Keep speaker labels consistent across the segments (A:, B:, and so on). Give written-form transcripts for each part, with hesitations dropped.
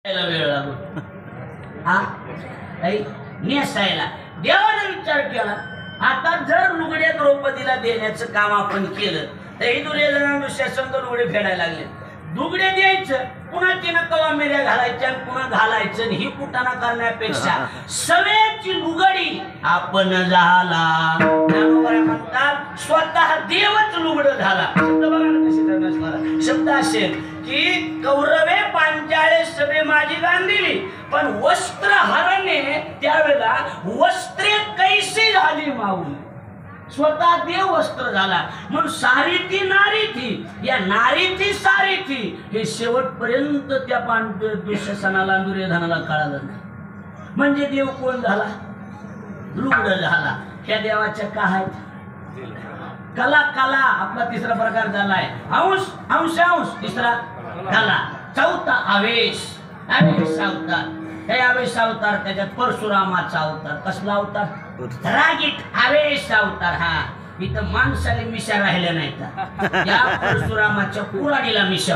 A: वेळ लागू हा नेसायला देवाने विचार केला। आता जर लुगडे द्रौपदीला देण्याचं काम आपण केलं तर ही दुर्योधनानं शासन लुगडे फेडायला लागले। दुगडे द्यायचं पुन्हा तिनं कवा मेऱ्या घालायच्या पुन्हा घालायचं ही कुटाणा करण्यापेक्षा सवेची लुगडी आपण झाला। म्हणतात स्वतः देवच लुगड झाला। शब्द बघा ना कशी करणार शब्द असेल की कौरवे पांचाळे सभे माझी गांधीली पण वस्त्र हरणे त्यावेळेला वस्त्रे कैसी झाली माऊली। स्वतः देव वस्त्र झाला म्हणून सारी ती नारी थी या नारी थी सारी थी हे शेवटपर्यंत त्या दुःशासनाला दुर्योधनाला कळालं नाही। म्हणजे देव कोण झाला लुगड झाला। त्या देवाच्या काय कला कला आपला तिसरा प्रकार झालाय अंश अंश अंश तिसरा कला चौथा आवेश आवेश अवतार। हे आवेश अवतार त्याच्यात परशुरामाचा अवतार कसला अवतार रागीट आवेश अवतार। हा इथं माणसाने मिशा राहिल्या नाही या परशुरामाच्या कुऱ्हाडीला मिशा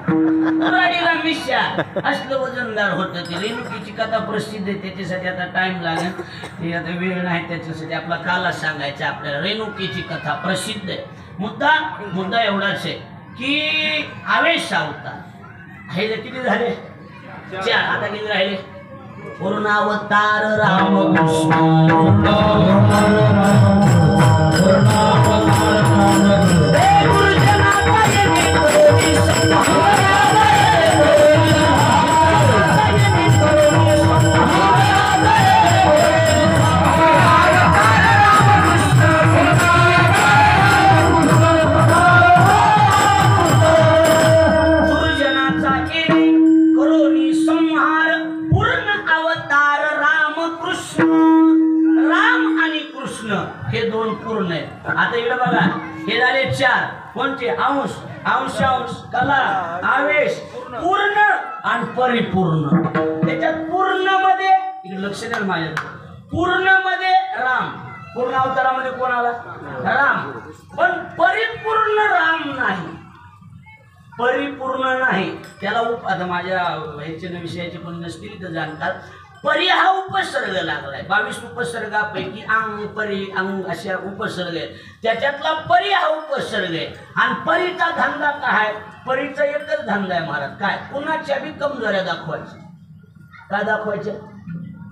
A: कुऱ्हाडीला मिशा असलं वजनदार होतं ते। रेणुकीची कथा प्रसिद्ध आहे त्याच्यासाठी आता टाइम लागेल आता वेळ नाही त्याच्यासाठी आपला काला सांगायचा आपल्याला। रेणुकीची कथा प्रसिद्ध आहे। मुद्दा एवढाच आहे की आवेश अवतार हे किती झाले चार आता किती राहिले पूर्णावतार रामकृष्ण हे दोन पूर्ण आहेत। आता इकडे बघा हे झाले चार कोणते अंश अंश अंश कला आवेश पूर्ण आणि परिपूर्ण। त्याच्यात पूर्ण मध्ये इकडे लक्ष द्या माझ्या पूर्ण मध्ये राम पूर्ण अवतारामध्ये कोण आला राम पण परिपूर्ण राम नाही परिपूर्ण नाही त्याला आता माझ्या ह्याच्या विषयाचे पण नसतील तर जाणकार परी हा उपसर्ग लागलाय 22 उपसर्गापैकी अंग परी अंग अशा उपसर्ग आहेत त्याच्यातला परी हा उपसर्ग आहे। आणि परीचा धंदा काय परीचा एकच धंदा आहे महाराज काय कुणाच्या बी कमजोऱ्या दाखवायच्या काय दाखवायच्या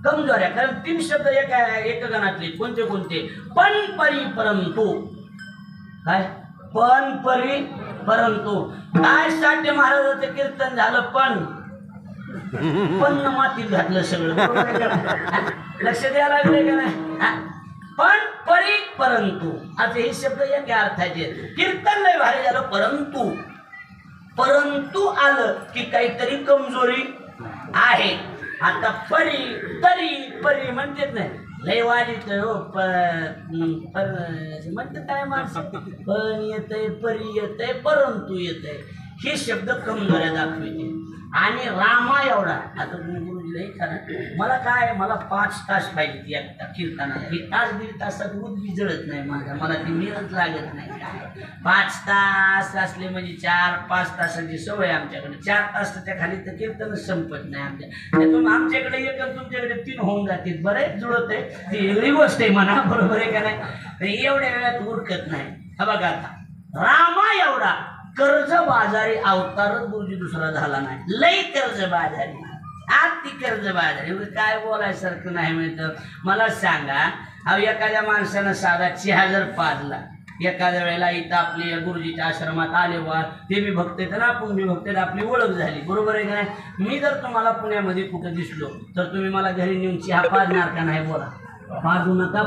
A: कमजोऱ्या। कारण 3 शब्द एक गणातले कोणते कोणते पण परी परंतु काय पण परी परंतु काय साठी महाराजाचं कीर्तन झालं पण मातीत घातलं सगळं लक्ष द्यायला लागले का नाही पण परी परंतु आता हे शब्द या अर्थाचे कीर्तन नाही भारी झालं परंतु परंतु आलं की काहीतरी कमजोरी आहे। आता परी तरी परी म्हणतेच नाही लय वाजित हो म्हणते काय माणसं पण येतय परी येतय परंतु येतय हे शब्द कमजोऱ्या दाखवते। आणि रामा एवढा आता तुम्ही गुरुजीला खरं मला काय मला 5 तास पाहिजे एकटा कीर्तनाला हे तास दीड तासात उद्गी जळत नाही मला ती मिळत लागत नाही काय 5 तास असले म्हणजे 4-5 तासाची सवय आमच्याकडे 4 तास त्या खाली तर कीर्तनच संपत नाही आमच्या आमच्याकडे एक तुमच्याकडे 3 होऊन जातील बरेच जुळत आहे ती वेगळी गोष्ट आहे म्हणा बरोबर आहे का नाही एवढ्या वेळात उरकत नाही। हा बघा आता रामा एवढा कर्ज बाजारी अवतारच गुरुजी दुसरा झाला नाही लई कर्ज बाजारी अति कर्ज बाजारी काय बोलायसारखं नाही मिळतं। मला सांगा अहो एखाद्या माणसानं साधा चहा जर पाजला एखाद्या वेळेला इथं आपली गुरुजीच्या आश्रमात आले वा ते बी भक्त तर आपण बी भक्त आपली ओळख झाली बरोबर आहे का नाही। मी जर तुम्हाला पुण्यामध्ये कुठं दिसलो तर तुम्ही मला घरी नेऊन चहा पाजणार का नाही बोला पाजू नका।